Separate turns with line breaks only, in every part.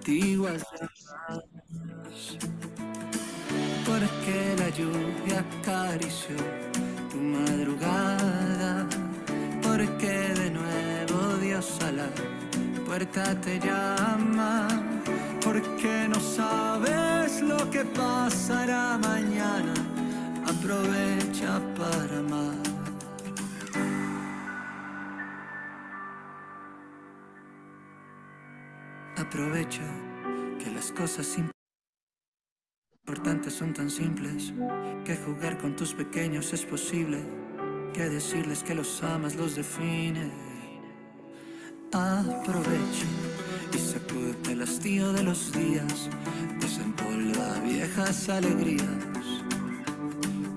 antiguas llamadas, porque la lluvia acarició tu madrugada, porque de nuevo Dios a la puerta te llama, porque no sabes lo que pasará mañana, aprovecha para amar. Aprovecha que las cosas importantes son tan simples, que jugar con tus pequeños es posible, que decirles que los amas los define. Aprovecha y sacúdete el hastío de los días, desempolva viejas alegrías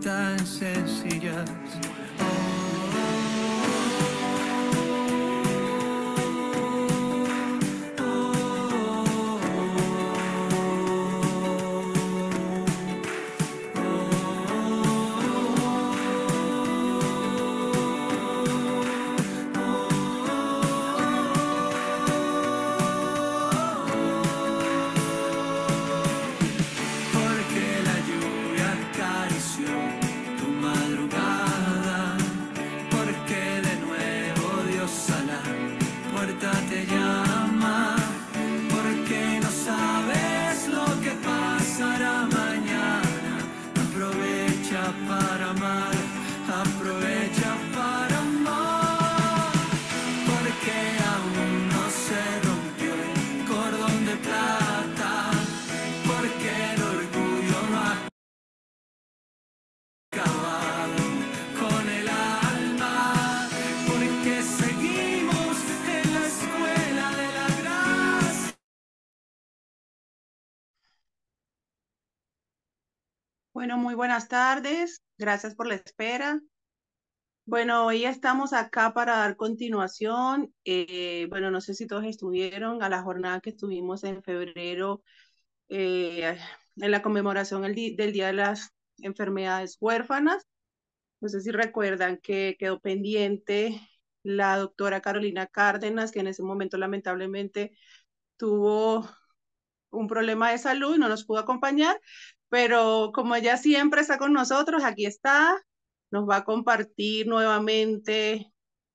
tan sencillas.
Bueno, muy buenas tardes. Gracias por la espera. Bueno, hoy estamos acá para dar continuación. Bueno, no sé si todos estuvieron a la jornada que estuvimos en febrero en la conmemoración del Día de las Enfermedades Huérfanas. No sé si recuerdan que quedó pendiente la doctora Carolina Cárdenas, que en ese momento lamentablemente tuvo un problema de salud y no nos pudo acompañar, pero como ella siempre está con nosotros, aquí está, nos va a compartir nuevamente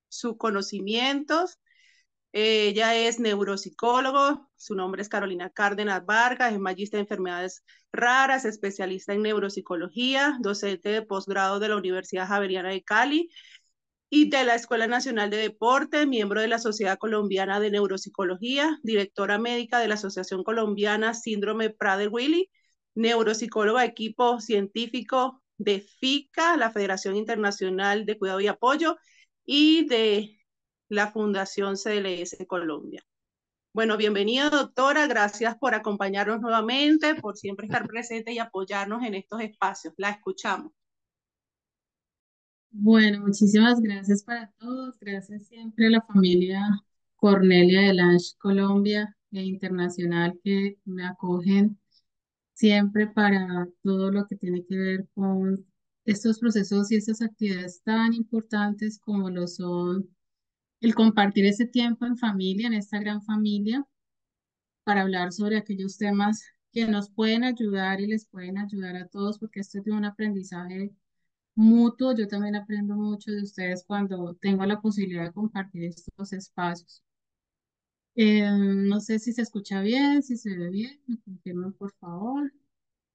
sus conocimientos. Ella es neuropsicólogo, su nombre es Carolina Cárdenas Vargas, es magíster de enfermedades raras, especialista en neuropsicología, docente de posgrado de la Universidad Javeriana de Cali y de la Escuela Nacional de Deporte, miembro de la Sociedad Colombiana de Neuropsicología, directora médica de la Asociación Colombiana Síndrome Prader-Willi, neuropsicóloga equipo científico de FICA, la Federación Internacional de Cuidado y Apoyo, y de la Fundación CLS Colombia. Bueno, bienvenida doctora, gracias por acompañarnos nuevamente, por siempre estar presente y apoyarnos en estos espacios. La escuchamos.
Bueno, muchísimas gracias para todos. Gracias siempre a la familia Cornelia de Lange Colombia e Internacional que me acogen siempre para todo lo que tiene que ver con estos procesos y estas actividades tan importantes como lo son el compartir ese tiempo en familia, en esta gran familia, para hablar sobre aquellos temas que nos pueden ayudar y les pueden ayudar a todos, porque esto es de un aprendizaje mutuo. Yo también aprendo mucho de ustedes cuando tengo la posibilidad de compartir estos espacios. No sé si se escucha bien, si se ve bien, me confirman por favor.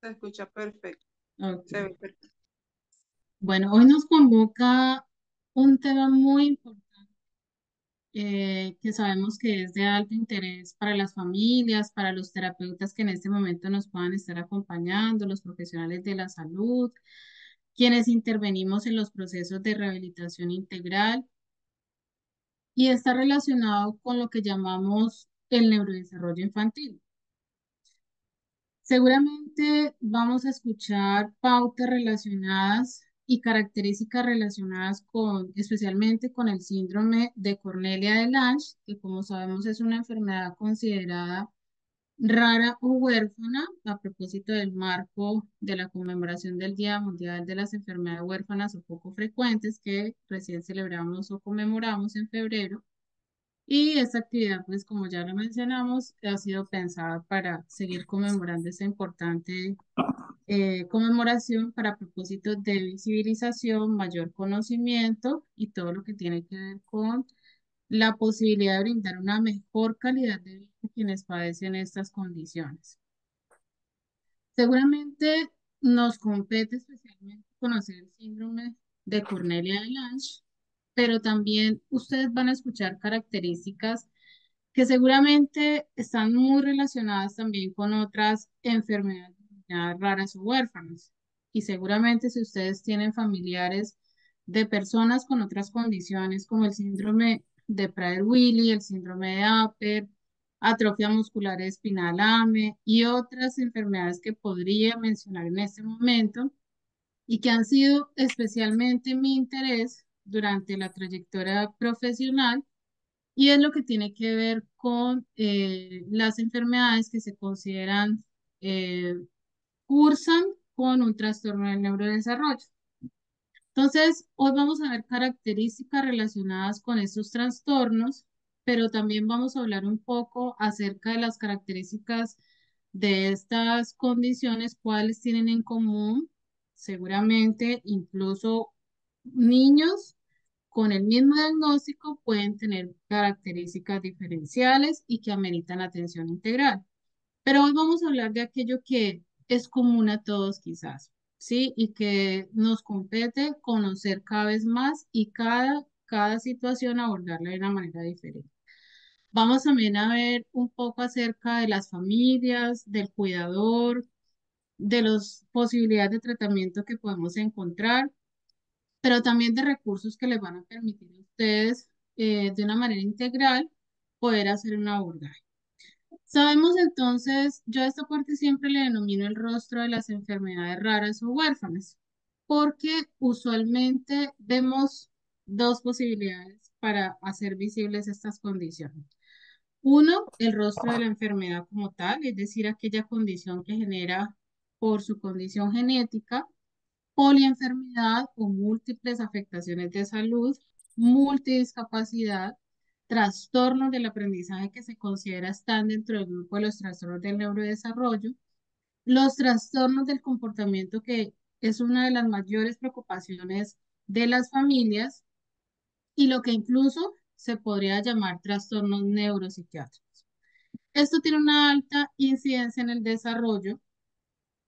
Se escucha perfecto, se
Ok.
ve perfecto.
Bueno, hoy nos convoca un tema muy importante que sabemos que es de alto interés para las familias, para los terapeutas que en este momento nos puedan estar acompañando, los profesionales de la salud, quienes intervenimos en los procesos de rehabilitación integral y está relacionado con lo que llamamos el neurodesarrollo infantil. Seguramente vamos a escuchar pautas relacionadas y características relacionadas con, especialmente con el síndrome de Cornelia de Lange, que como sabemos es una enfermedad considerada rara o huérfana, a propósito del marco de la conmemoración del Día Mundial de las Enfermedades Huérfanas o Poco Frecuentes que recién celebramos o conmemoramos en febrero. Y esta actividad, pues como ya lo mencionamos, ha sido pensada para seguir conmemorando esta importante conmemoración para propósitos de visibilización, mayor conocimiento y todo lo que tiene que ver con la posibilidad de brindar una mejor calidad de vida a quienes padecen estas condiciones. Seguramente nos compete especialmente conocer el síndrome de Cornelia de Lange, pero también ustedes van a escuchar características que seguramente están muy relacionadas también con otras enfermedades denominadas raras o huérfanas. Y seguramente si ustedes tienen familiares de personas con otras condiciones como el síndrome de Prader-Willi, el síndrome de Apert, atrofia muscular espinal AME y otras enfermedades que podría mencionar en este momento y que han sido especialmente mi interés durante la trayectoria profesional y es lo que tiene que ver con las enfermedades que se consideran eh, cursan con un trastorno del neurodesarrollo. Entonces, hoy vamos a ver características relacionadas con estos trastornos, pero también vamos a hablar un poco acerca de las características de estas condiciones, cuáles tienen en común, seguramente incluso niños con el mismo diagnóstico pueden tener características diferenciales y que ameritan atención integral. Pero hoy vamos a hablar de aquello que es común a todos quizás, ¿sí? Y que nos compete conocer cada vez más y cada situación abordarla de una manera diferente. Vamos también a ver un poco acerca de las familias, del cuidador, de las posibilidades de tratamiento que podemos encontrar, pero también de recursos que les van a permitir a ustedes de una manera integral poder hacer un abordaje. Sabemos entonces, yo a esta parte siempre le denomino el rostro de las enfermedades raras o huérfanas, porque usualmente vemos dos posibilidades para hacer visibles estas condiciones. Uno, el rostro de la enfermedad como tal, es decir, aquella condición que genera por su condición genética polienfermedad o múltiples afectaciones de salud, multidiscapacidad, trastornos del aprendizaje que se considera están dentro del grupo de los trastornos del neurodesarrollo, los trastornos del comportamiento que es una de las mayores preocupaciones de las familias y lo que incluso se podría llamar trastornos neuropsiquiátricos. Esto tiene una alta incidencia en el desarrollo,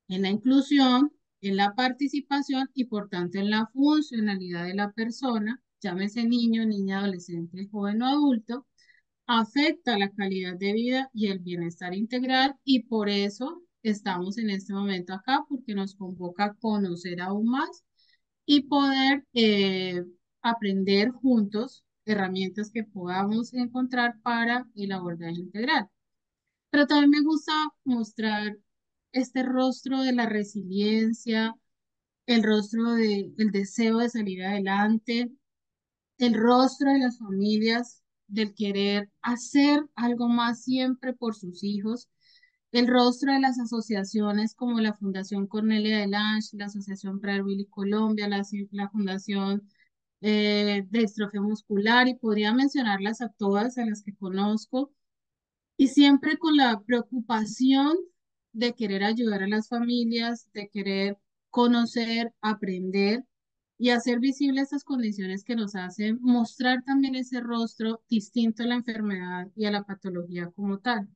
en la inclusión, en la participación y por tanto en la funcionalidad de la persona, llámese niño, niña, adolescente, joven o adulto, afecta la calidad de vida y el bienestar integral y por eso estamos en este momento acá porque nos convoca a conocer aún más y poder aprender juntos herramientas que podamos encontrar para el abordaje integral. Pero también me gusta mostrar este rostro de la resiliencia, el rostro del deseo de salir adelante, el rostro de las familias, del querer hacer algo más siempre por sus hijos, el rostro de las asociaciones como la Fundación Cornelia de Lange, la Asociación Prader-Willi Colombia, la Fundación de Distrofia Muscular, y podría mencionarlas a todas, a las que conozco, y siempre con la preocupación de querer ayudar a las familias, de querer conocer, aprender y hacer visibles estas condiciones que nos hacen mostrar también ese rostro distinto a la enfermedad y a la patología como tal.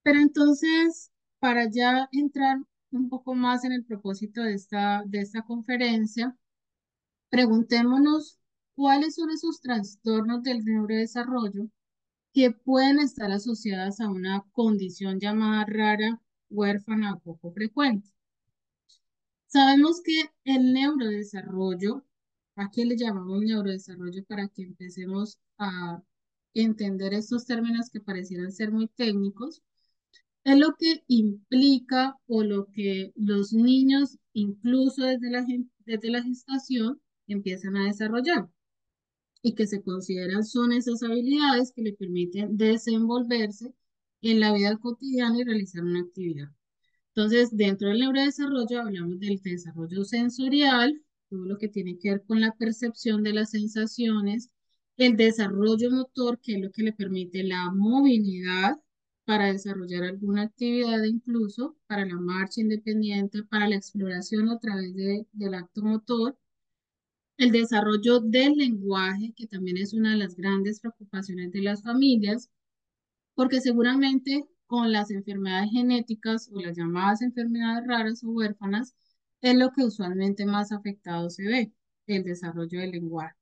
Pero entonces, para ya entrar un poco más en el propósito de esta conferencia, preguntémonos cuáles son esos trastornos del neurodesarrollo que pueden estar asociadas a una condición llamada rara, huérfana o poco frecuente. Sabemos que el neurodesarrollo, ¿a qué le llamamos neurodesarrollo para que empecemos a entender estos términos que parecieran ser muy técnicos? Es lo que implica o lo que los niños, incluso desde la gestación, empiezan a desarrollar y que se consideran son esas habilidades que le permiten desenvolverse en la vida cotidiana y realizar una actividad. Entonces, dentro del neurodesarrollo hablamos del desarrollo sensorial, todo lo que tiene que ver con la percepción de las sensaciones, el desarrollo motor, que es lo que le permite la movilidad para desarrollar alguna actividad, incluso para la marcha independiente, para la exploración a través del acto motor, el desarrollo del lenguaje, que también es una de las grandes preocupaciones de las familias, porque seguramente con las enfermedades genéticas o las llamadas enfermedades raras o huérfanas, es lo que usualmente más afectado se ve, el desarrollo del lenguaje.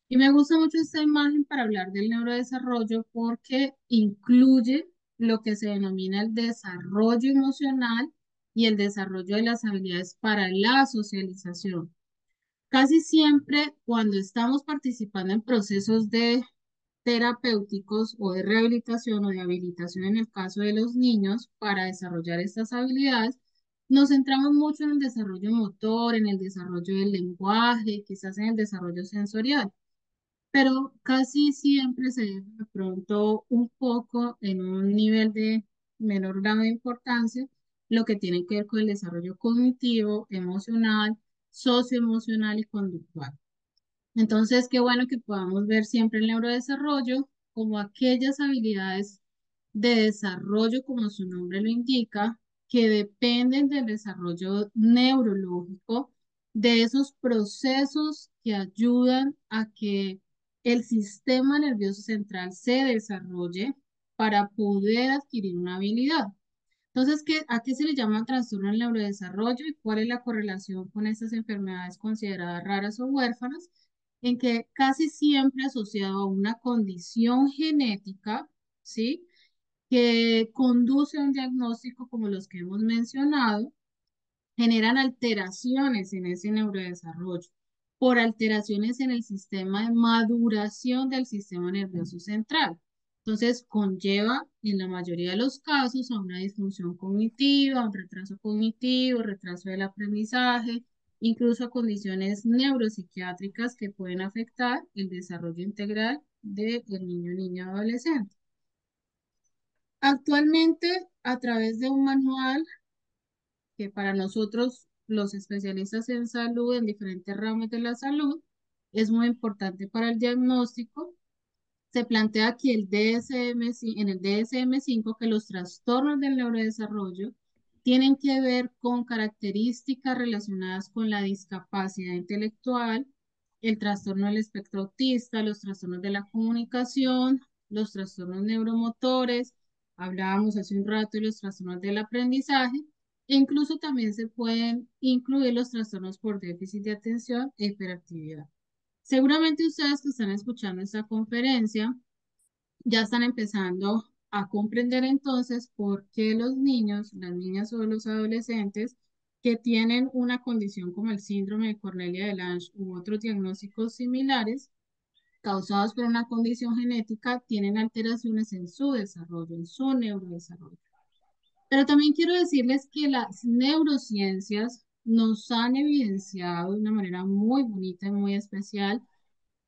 Y me gusta mucho esta imagen para hablar del neurodesarrollo porque incluye lo que se denomina el desarrollo emocional y el desarrollo de las habilidades para la socialización. Casi siempre cuando estamos participando en procesos de terapéuticos o de rehabilitación o de habilitación en el caso de los niños para desarrollar estas habilidades, nos centramos mucho en el desarrollo motor, en el desarrollo del lenguaje, quizás en el desarrollo sensorial, pero casi siempre se deja de pronto un poco en un nivel de menor grado de importancia lo que tiene que ver con el desarrollo cognitivo, emocional, socioemocional y conductual. Entonces, qué bueno que podamos ver siempre el neurodesarrollo como aquellas habilidades de desarrollo, como su nombre lo indica, que dependen del desarrollo neurológico, de esos procesos que ayudan a que el sistema nervioso central se desarrolle para poder adquirir una habilidad. Entonces, ¿a qué se le llama trastorno del neurodesarrollo y cuál es la correlación con estas enfermedades consideradas raras o huérfanas? En que casi siempre asociado a una condición genética, ¿sí? Que conduce a un diagnóstico como los que hemos mencionado, generan alteraciones en ese neurodesarrollo por alteraciones en el sistema de maduración del sistema nervioso central. Entonces, conlleva en la mayoría de los casos a una disfunción cognitiva, a un retraso cognitivo, retraso del aprendizaje, incluso a condiciones neuropsiquiátricas que pueden afectar el desarrollo integral del niño, niña, adolescente. Actualmente, a través de un manual que para nosotros, los especialistas en salud, en diferentes ramas de la salud, es muy importante para el diagnóstico. Se plantea que en el DSM-5 que los trastornos del neurodesarrollo tienen que ver con características relacionadas con la discapacidad intelectual, el trastorno del espectro autista, los trastornos de la comunicación, los trastornos neuromotores, hablábamos hace un rato de los trastornos del aprendizaje, e incluso también se pueden incluir los trastornos por déficit de atención e hiperactividad. Seguramente ustedes que están escuchando esta conferencia ya están empezando a comprender entonces por qué los niños, las niñas o los adolescentes que tienen una condición como el síndrome de Cornelia de Lange u otros diagnósticos similares causados por una condición genética tienen alteraciones en su desarrollo, en su neurodesarrollo. Pero también quiero decirles que las neurociencias nos han evidenciado de una manera muy bonita y muy especial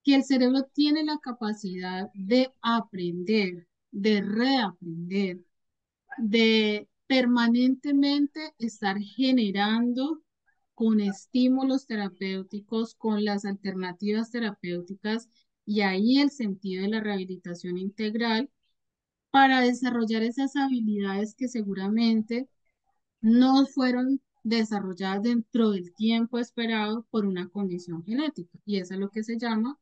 que el cerebro tiene la capacidad de aprender, de reaprender, de permanentemente estar generando con estímulos terapéuticos, con las alternativas terapéuticas y ahí el sentido de la rehabilitación integral para desarrollar esas habilidades que seguramente no fueron desarrolladas dentro del tiempo esperado por una condición genética. Y eso es lo que se llama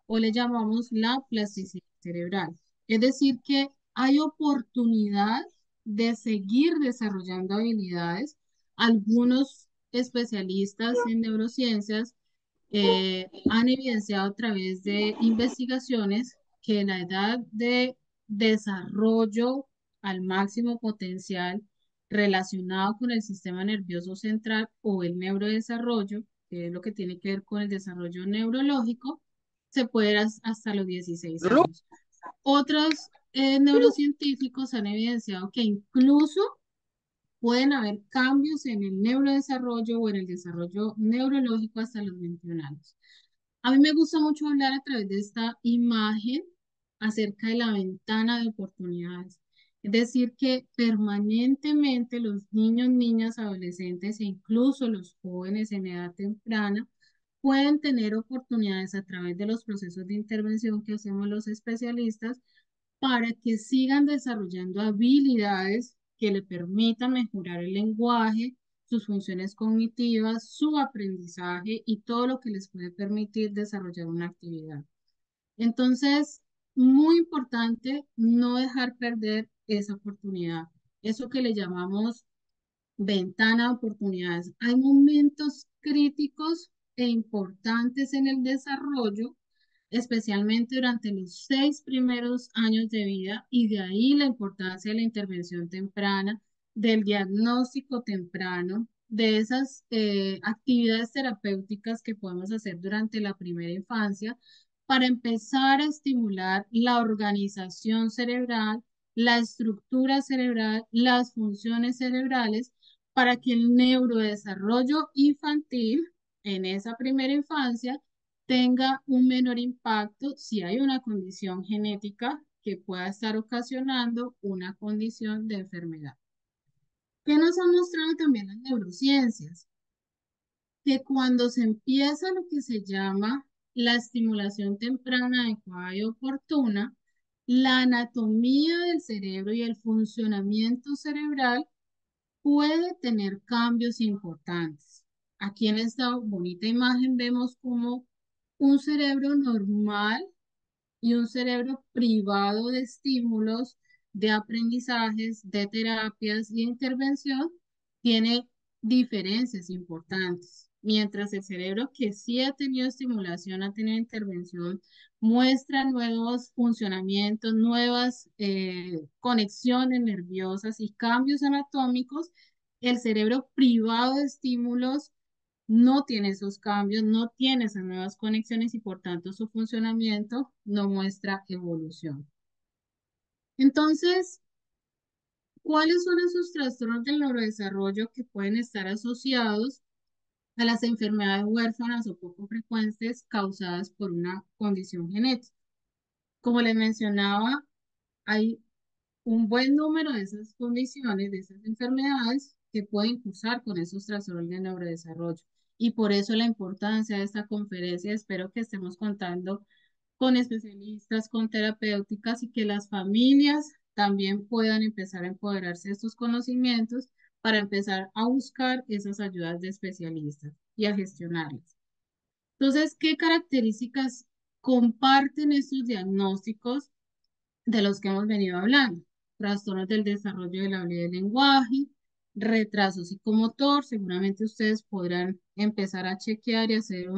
o le llamamos la plasticidad cerebral. Es decir, que hay oportunidad de seguir desarrollando habilidades. Algunos especialistas en neurociencias han evidenciado a través de investigaciones que la edad de desarrollo al máximo potencial relacionado con el sistema nervioso central o el neurodesarrollo, que es lo que tiene que ver con el desarrollo neurológico, se puede ir hasta los 16 años. Otros neurocientíficos han evidenciado que incluso pueden haber cambios en el neurodesarrollo o en el desarrollo neurológico hasta los 21 años. A mí me gusta mucho hablar a través de esta imagen acerca de la ventana de oportunidades. Es decir, que permanentemente los niños, niñas, adolescentes e incluso los jóvenes en edad temprana pueden tener oportunidades a través de los procesos de intervención que hacemos los especialistas para que sigan desarrollando habilidades que le permitan mejorar el lenguaje, sus funciones cognitivas, su aprendizaje y todo lo que les puede permitir desarrollar una actividad. Entonces, muy importante no dejar perder esa oportunidad. Eso que le llamamos ventana de oportunidades. Hay momentos críticos e importantes en el desarrollo, especialmente durante los 6 primeros años de vida, y de ahí la importancia de la intervención temprana, del diagnóstico temprano, de esas actividades terapéuticas que podemos hacer durante la primera infancia para empezar a estimular la organización cerebral, la estructura cerebral, las funciones cerebrales, para que el neurodesarrollo infantil en esa primera infancia tenga un menor impacto si hay una condición genética que pueda estar ocasionando una condición de enfermedad. ¿Qué nos han mostrado también las neurociencias? Que cuando se empieza lo que se llama la estimulación temprana adecuada y oportuna, la anatomía del cerebro y el funcionamiento cerebral puede tener cambios importantes. Aquí en esta bonita imagen vemos como un cerebro normal y un cerebro privado de estímulos, de aprendizajes, de terapias y intervención tiene diferencias importantes. Mientras el cerebro que sí ha tenido estimulación, ha tenido intervención, muestra nuevos funcionamientos, nuevas conexiones nerviosas y cambios anatómicos, el cerebro privado de estímulos no tiene esos cambios, no tiene esas nuevas conexiones y por tanto su funcionamiento no muestra evolución. Entonces, ¿cuáles son esos trastornos del neurodesarrollo que pueden estar asociados a las enfermedades huérfanas o poco frecuentes causadas por una condición genética? Como les mencionaba, hay un buen número de esas condiciones, de esas enfermedades que pueden cursar con esos trastornos de neurodesarrollo. Y por eso la importancia de esta conferencia. Espero que estemos contando con especialistas, con terapéuticas y que las familias también puedan empezar a empoderarse de estos conocimientos para empezar a buscar esas ayudas de especialistas y a gestionarlas. Entonces, ¿qué características comparten estos diagnósticos de los que hemos venido hablando? Trastornos del desarrollo del habla y del lenguaje, retraso psicomotor. Seguramente ustedes podrán empezar a chequear y hacer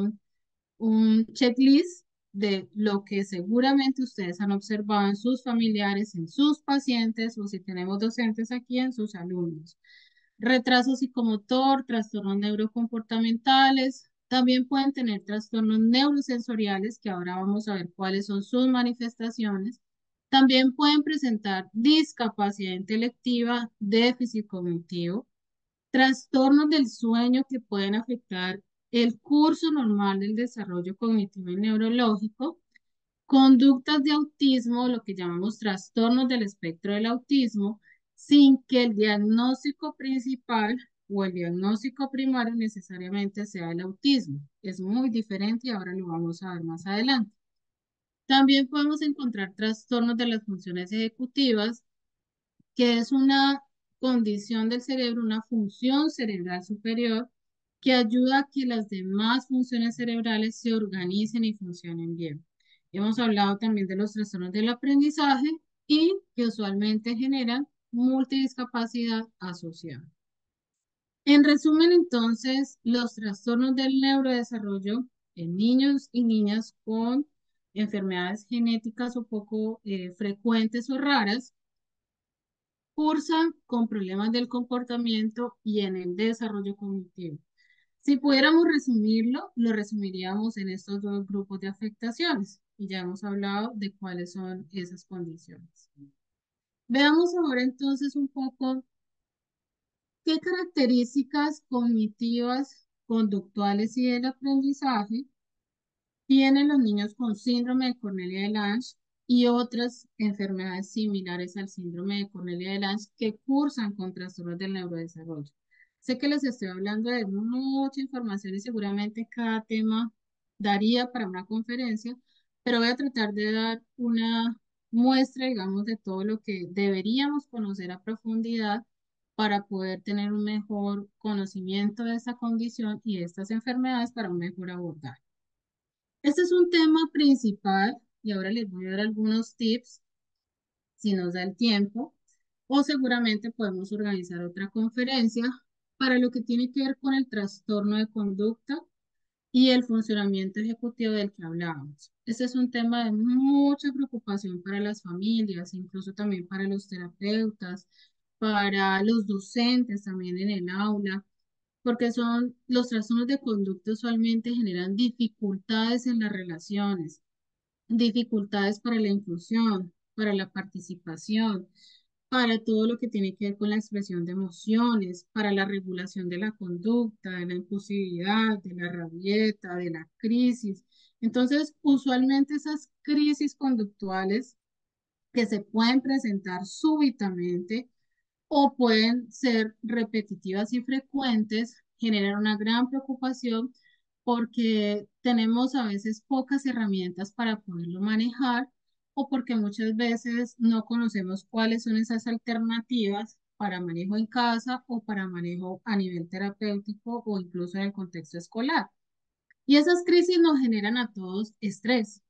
un checklist de lo que seguramente ustedes han observado en sus familiares, en sus pacientes o si tenemos docentes aquí en sus alumnos. Retraso psicomotor, trastornos neurocomportamentales, también pueden tener trastornos neurosensoriales, que ahora vamos a ver cuáles son sus manifestaciones. También pueden presentar discapacidad intelectiva, déficit cognitivo, trastornos del sueño que pueden afectar el curso normal del desarrollo cognitivo y neurológico, conductas de autismo, lo que llamamos trastornos del espectro del autismo, sin que el diagnóstico principal o el diagnóstico primario necesariamente sea el autismo. Es muy diferente y ahora lo vamos a ver más adelante. También podemos encontrar trastornos de las funciones ejecutivas, que es una condición del cerebro, una función cerebral superior que ayuda a que las demás funciones cerebrales se organicen y funcionen bien. Hemos hablado también de los trastornos del aprendizaje y que usualmente generan multidiscapacidad asociada. En resumen, entonces, los trastornos del neurodesarrollo en niños y niñas con enfermedades genéticas o poco frecuentes o raras cursan con problemas del comportamiento y en el desarrollo cognitivo. Si pudiéramos resumirlo, lo resumiríamos en estos dos grupos de afectaciones y ya hemos hablado de cuáles son esas condiciones. Veamos ahora entonces un poco qué características cognitivas, conductuales y del aprendizaje tienen los niños con síndrome de Cornelia de Lange y otras enfermedades similares al síndrome de Cornelia de Lange que cursan con trastornos del neurodesarrollo. Sé que les estoy hablando de mucha información y seguramente cada tema daría para una conferencia, pero voy a tratar de dar una muestra, digamos, de todo lo que deberíamos conocer a profundidad para poder tener un mejor conocimiento de esa condición y de estas enfermedades para un mejor abordaje. Este es un tema principal y ahora les voy a dar algunos tips si nos da el tiempo, o seguramente podemos organizar otra conferencia para lo que tiene que ver con el trastorno de conducta y el funcionamiento ejecutivo del que hablábamos. Este es un tema de mucha preocupación para las familias, incluso también para los terapeutas, para los docentes también en el aula, porque son los trastornos de conducta usualmente generan dificultades en las relaciones, dificultades para la inclusión, para la participación, para todo lo que tiene que ver con la expresión de emociones, para la regulación de la conducta, de la impulsividad, de la rabieta, de la crisis. Entonces, usualmente esas crisis conductuales que se pueden presentar súbitamente o pueden ser repetitivas y frecuentes, generan una gran preocupación porque tenemos a veces pocas herramientas para poderlo manejar o porque muchas veces no conocemos cuáles son esas alternativas para manejo en casa o para manejo a nivel terapéutico o incluso en el contexto escolar. Y esas crisis nos generan a todos estrés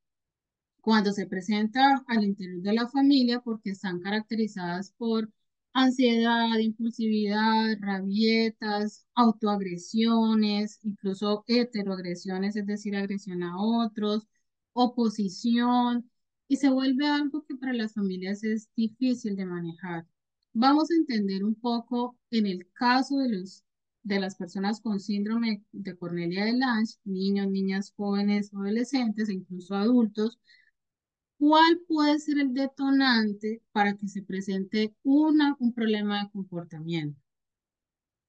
cuando se presenta al interior de la familia porque están caracterizadas por ansiedad, impulsividad, rabietas, autoagresiones, incluso heteroagresiones, es decir, agresión a otros, oposición, y se vuelve algo que para las familias es difícil de manejar. Vamos a entender un poco en el caso de las personas con síndrome de Cornelia de Lange, niños, niñas, jóvenes, adolescentes e incluso adultos. ¿Cuál puede ser el detonante para que se presente un problema de comportamiento?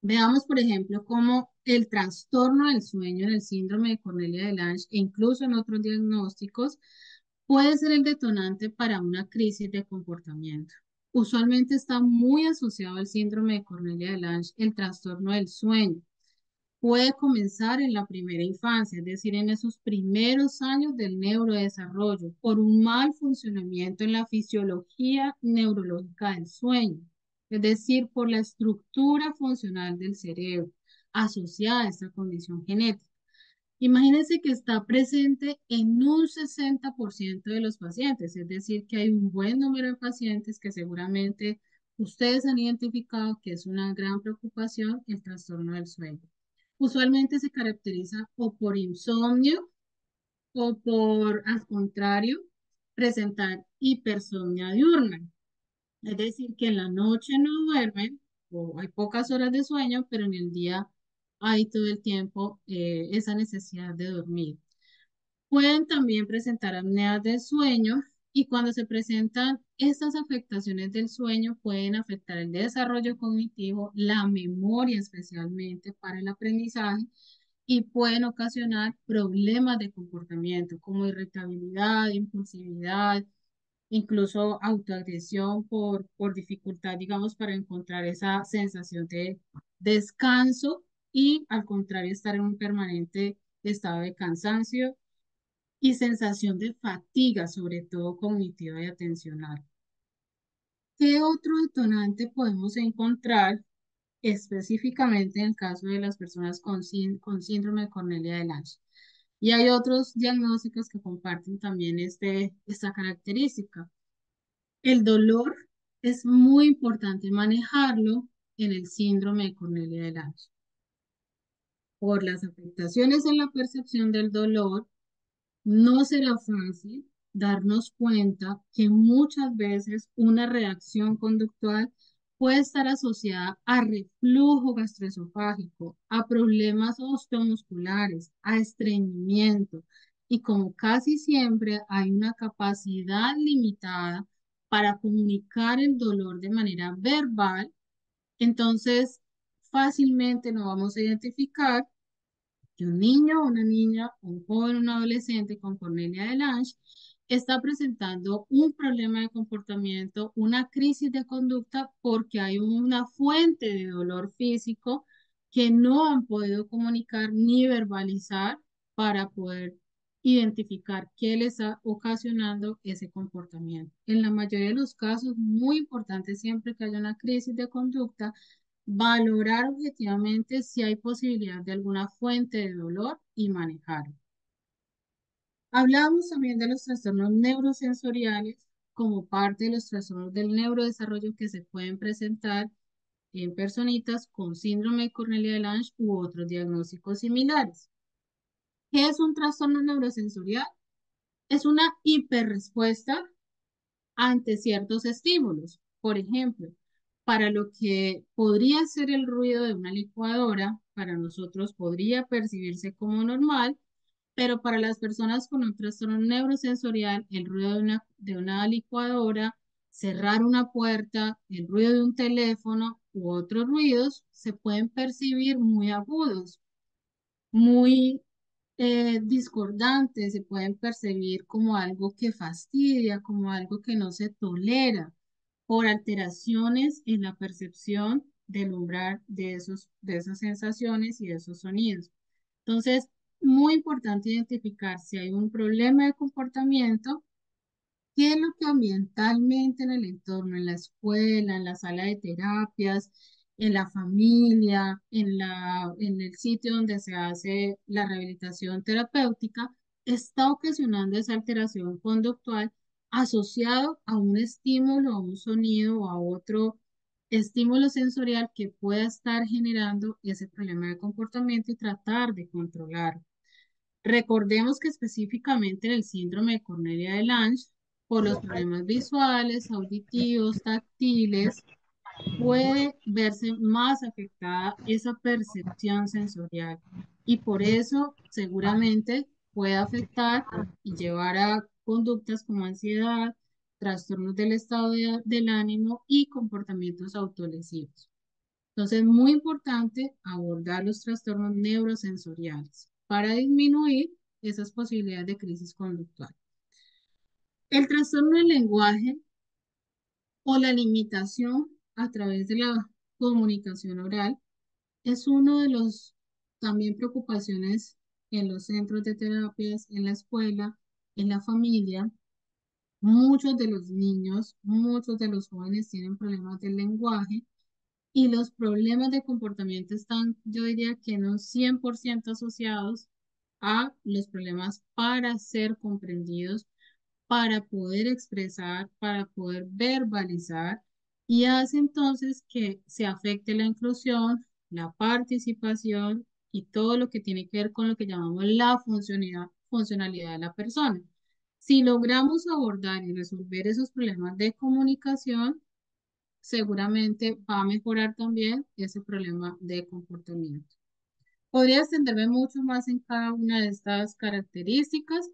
Veamos, por ejemplo, cómo el trastorno del sueño en el síndrome de Cornelia de Lange e incluso en otros diagnósticos puede ser el detonante para una crisis de comportamiento. Usualmente está muy asociado al síndrome de Cornelia de Lange el trastorno del sueño. Puede comenzar en la primera infancia, es decir, en esos primeros años del neurodesarrollo, por un mal funcionamiento en la fisiología neurológica del sueño, es decir, por la estructura funcional del cerebro asociada a esta condición genética. Imagínense que está presente en un 60% de los pacientes, es decir, que hay un buen número de pacientes que seguramente ustedes han identificado que es una gran preocupación el trastorno del sueño. Usualmente se caracteriza o por insomnio o por, al contrario, presentar hipersomnia diurna. Es decir, que en la noche no duermen o hay pocas horas de sueño, pero en el día hay todo el tiempo esa necesidad de dormir. Pueden también presentar apneas del sueño y cuando se presentan estas afectaciones del sueño pueden afectar el desarrollo cognitivo, la memoria especialmente para el aprendizaje y pueden ocasionar problemas de comportamiento como irritabilidad, impulsividad, incluso autoagresión por dificultad, digamos, para encontrar esa sensación de descanso y al contrario estar en un permanente estado de cansancio y sensación de fatiga, sobre todo cognitiva y atencional. ¿Qué otro detonante podemos encontrar específicamente en el caso de las personas con síndrome de Cornelia de Lange? Y hay otros diagnósticos que comparten también esta característica. El dolor es muy importante manejarlo en el síndrome de Cornelia de Lange. Por las afectaciones en la percepción del dolor, no será fácil darnos cuenta que muchas veces una reacción conductual puede estar asociada a reflujo gastroesofágico, a problemas osteomusculares, a estreñimiento. Y como casi siempre hay una capacidad limitada para comunicar el dolor de manera verbal, entonces fácilmente no vamos a identificar que un niño, una niña, un joven, un adolescente con Cornelia de Lange está presentando un problema de comportamiento, una crisis de conducta porque hay una fuente de dolor físico que no han podido comunicar ni verbalizar para poder identificar qué le está ocasionando ese comportamiento. En la mayoría de los casos, muy importante siempre que haya una crisis de conducta, valorar objetivamente si hay posibilidad de alguna fuente de dolor y manejarlo. Hablamos también de los trastornos neurosensoriales como parte de los trastornos del neurodesarrollo que se pueden presentar en personitas con síndrome de Cornelia de Lange u otros diagnósticos similares. ¿Qué es un trastorno neurosensorial? Es una hiperrespuesta ante ciertos estímulos. Por ejemplo, para lo que podría ser el ruido de una licuadora, para nosotros podría percibirse como normal, pero para las personas con un trastorno neurosensorial, el ruido de una licuadora, cerrar una puerta, el ruido de un teléfono u otros ruidos se pueden percibir muy agudos, muy discordantes, se pueden percibir como algo que fastidia, como algo que no se tolera, por alteraciones en la percepción del umbral de esas sensaciones y de esos sonidos. Entonces, muy importante identificar si hay un problema de comportamiento, qué es lo que ambientalmente en el entorno, en la escuela, en la sala de terapias, en la familia, en el sitio donde se hace la rehabilitación terapéutica, está ocasionando esa alteración conductual asociado a un estímulo, a un sonido o a otro estímulo sensorial que pueda estar generando ese problema de comportamiento y tratar de controlarlo. Recordemos que específicamente en el síndrome de Cornelia de Lange, por los problemas visuales, auditivos, táctiles, puede verse más afectada esa percepción sensorial y por eso seguramente puede afectar y llevar a conductas como ansiedad, trastornos del estado del ánimo y comportamientos autolesivos. Entonces, es muy importante abordar los trastornos neurosensoriales para disminuir esas posibilidades de crisis conductual. El trastorno del lenguaje o la limitación a través de la comunicación oral es uno de los también preocupaciones en los centros de terapias, en la escuela, en la familia. Muchos de los niños, muchos de los jóvenes tienen problemas del lenguaje. Y los problemas de comportamiento están, yo diría que no 100% asociados a los problemas para ser comprendidos, para poder expresar, para poder verbalizar, y hace entonces que se afecte la inclusión, la participación y todo lo que tiene que ver con lo que llamamos la funcionalidad de la persona. Si logramos abordar y resolver esos problemas de comunicación, seguramente va a mejorar también ese problema de comportamiento. Podría extenderme mucho más en cada una de estas características,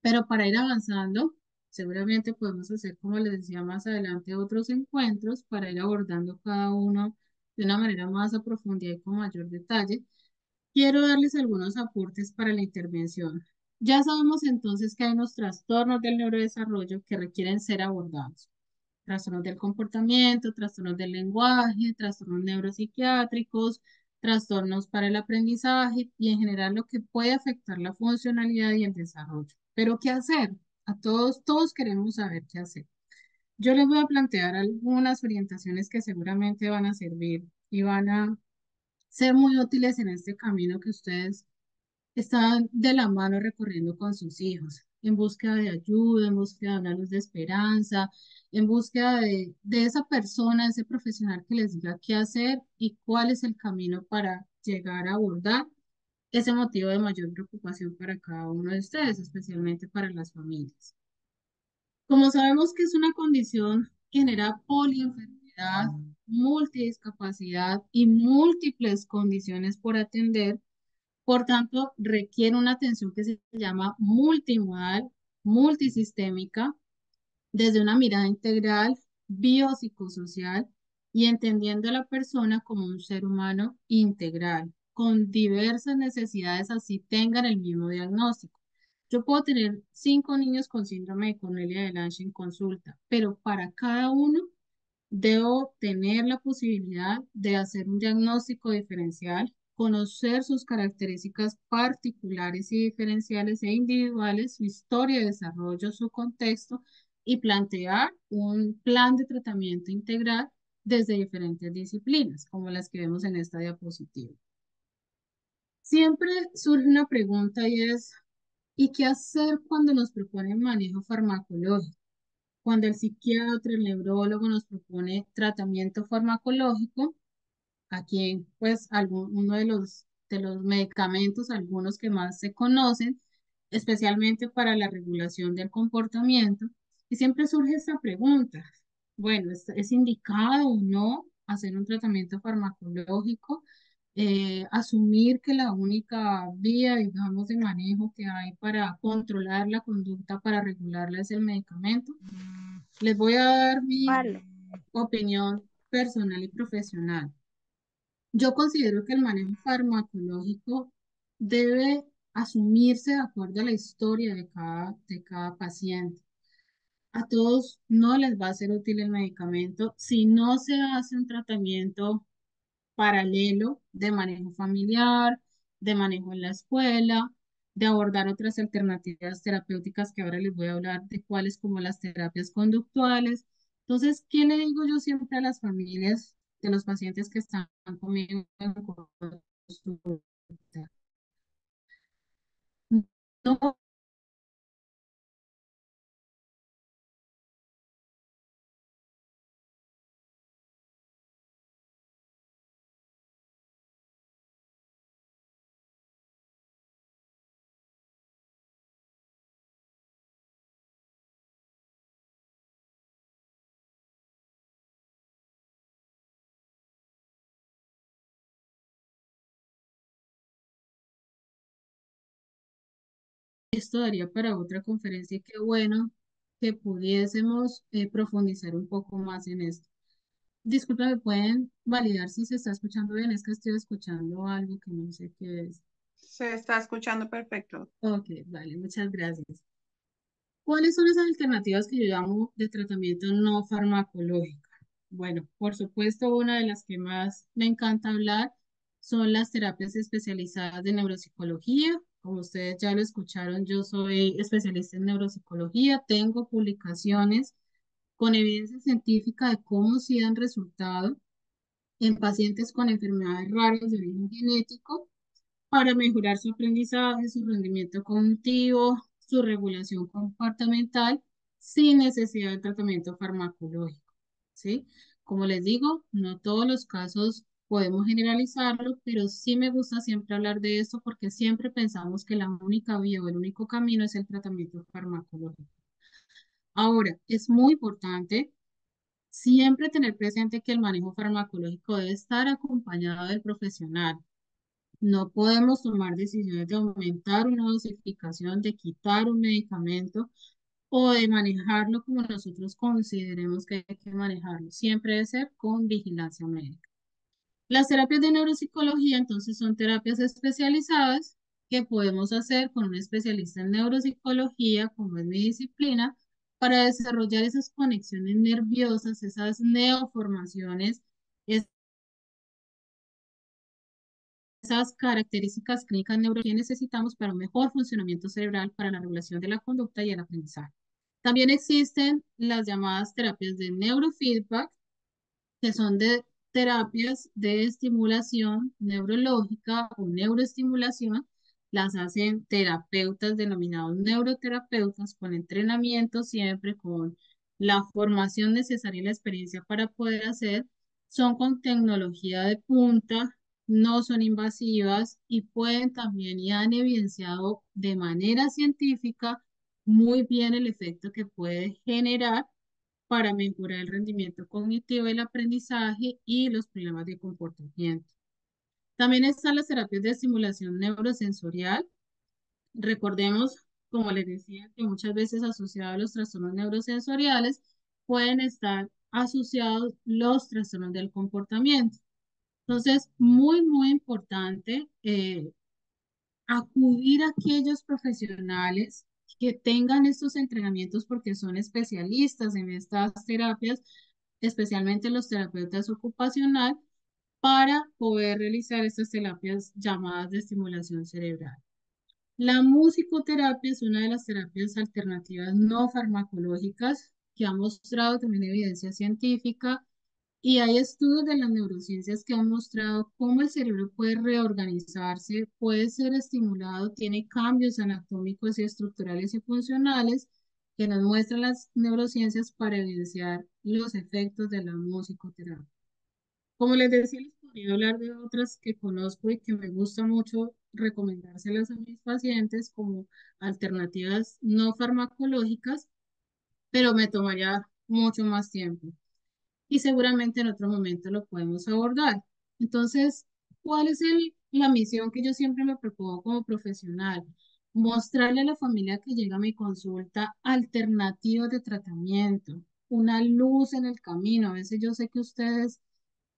pero para ir avanzando, seguramente podemos hacer, como les decía más adelante, otros encuentros para ir abordando cada uno de una manera más a profundidad y con mayor detalle. Quiero darles algunos aportes para la intervención. Ya sabemos entonces que hay unos trastornos del neurodesarrollo que requieren ser abordados: trastornos del comportamiento, trastornos del lenguaje, trastornos neuropsiquiátricos, trastornos para el aprendizaje y en general lo que puede afectar la funcionalidad y el desarrollo. Pero ¿qué hacer? Todos queremos saber qué hacer. Yo les voy a plantear algunas orientaciones que seguramente van a servir y van a ser muy útiles en este camino que ustedes están de la mano recorriendo con sus hijos, en búsqueda de ayuda, en búsqueda de una luz de esperanza, en búsqueda de esa persona, ese profesional que les diga qué hacer y cuál es el camino para llegar a abordar ese motivo de mayor preocupación para cada uno de ustedes, especialmente para las familias. Como sabemos que es una condición que genera polienfermedad, multidiscapacidad y múltiples condiciones por atender, por tanto, requiere una atención que se llama multimodal, multisistémica, desde una mirada integral, biopsicosocial y entendiendo a la persona como un ser humano integral, con diversas necesidades, así tengan el mismo diagnóstico. Yo puedo tener 5 niños con síndrome de Cornelia de Lange en consulta, pero para cada uno debo tener la posibilidad de hacer un diagnóstico diferencial conocer sus características particulares y diferenciales e individuales, su historia de desarrollo, su contexto y plantear un plan de tratamiento integral desde diferentes disciplinas, como las que vemos en esta diapositiva. Siempre surge una pregunta y es, ¿y qué hacer cuando nos proponen manejo farmacológico? Cuando el psiquiatra, el neurólogo nos propone tratamiento farmacológico, aquí pues uno de los medicamentos, algunos que más se conocen, especialmente para la regulación del comportamiento, y siempre surge esta pregunta, bueno, es indicado o no hacer un tratamiento farmacológico? Asumir que la única vía, digamos, de manejo que hay para controlar la conducta, para regularla, es el medicamento. Les voy a dar mi
Vale.
opinión personal y profesional. Yo considero que el manejo farmacológico debe asumirse de acuerdo a la historia de cada paciente. A todos no les va a ser útil el medicamento si no se hace un tratamiento paralelo de manejo familiar, de manejo en la escuela, de abordar otras alternativas terapéuticas que ahora les voy a hablar de cuáles como las terapias conductuales. Entonces, ¿qué le digo yo siempre a las familias de los pacientes que están conmigo en consulta? No. Esto daría para otra conferencia y qué bueno que pudiésemos profundizar un poco más en esto. Disculpa, ¿me pueden validar si se está escuchando bien? Es que estoy escuchando algo que no sé qué es.
Se está escuchando perfecto.
Ok, vale, muchas gracias. ¿Cuáles son esas alternativas que yo llamo de tratamiento no farmacológico? Bueno, por supuesto, una de las que más me encanta hablar son las terapias especializadas de neuropsicología. Como ustedes ya lo escucharon, yo soy especialista en neuropsicología, tengo publicaciones con evidencia científica de cómo sí dan resultado en pacientes con enfermedades raras de origen genético para mejorar su aprendizaje, su rendimiento cognitivo, su regulación comportamental sin necesidad de tratamiento farmacológico, ¿sí? Como les digo, no todos los casos podemos generalizarlo, pero sí me gusta siempre hablar de esto porque siempre pensamos que la única vía o el único camino es el tratamiento farmacológico. Ahora, es muy importante siempre tener presente que el manejo farmacológico debe estar acompañado del profesional. No podemos tomar decisiones de aumentar una dosificación, de quitar un medicamento o de manejarlo como nosotros consideremos que hay que manejarlo. Siempre debe ser con vigilancia médica. Las terapias de neuropsicología, entonces, son terapias especializadas que podemos hacer con un especialista en neuropsicología, como es mi disciplina, para desarrollar esas conexiones nerviosas, esas neoformaciones, esas características clínicas neurológicas que necesitamos para un mejor funcionamiento cerebral, para la regulación de la conducta y el aprendizaje. También existen las llamadas terapias de neurofeedback, que son de terapias de estimulación neurológica o neuroestimulación. Las hacen terapeutas denominados neuroterapeutas con entrenamiento, siempre con la formación necesaria y la experiencia para poder hacer. Son con tecnología de punta, no son invasivas y pueden también y han evidenciado de manera científica muy bien el efecto que puede generar para mejorar el rendimiento cognitivo, el aprendizaje y los problemas de comportamiento. También están las terapias de estimulación neurosensorial. Recordemos, como les decía, que muchas veces asociados a los trastornos neurosensoriales pueden estar asociados los trastornos del comportamiento. Entonces, muy importante acudir a aquellos profesionales que tengan estos entrenamientos porque son especialistas en estas terapias, especialmente los terapeutas ocupacional, para poder realizar estas terapias llamadas de estimulación cerebral. La musicoterapia es una de las terapias alternativas no farmacológicas que ha mostrado también evidencia científica y hay estudios de las neurociencias que han mostrado cómo el cerebro puede reorganizarse, puede ser estimulado, tiene cambios anatómicos y estructurales y funcionales que nos muestran las neurociencias para evidenciar los efectos de la musicoterapia. Como les decía, les podría hablar de otras que conozco y que me gusta mucho recomendárselas a mis pacientes como alternativas no farmacológicas, pero me tomaría mucho más tiempo y seguramente en otro momento lo podemos abordar. Entonces, ¿cuál es la misión que yo siempre me propongo como profesional? Mostrarle a la familia que llega a mi consulta alternativas de tratamiento, una luz en el camino. A veces yo sé que ustedes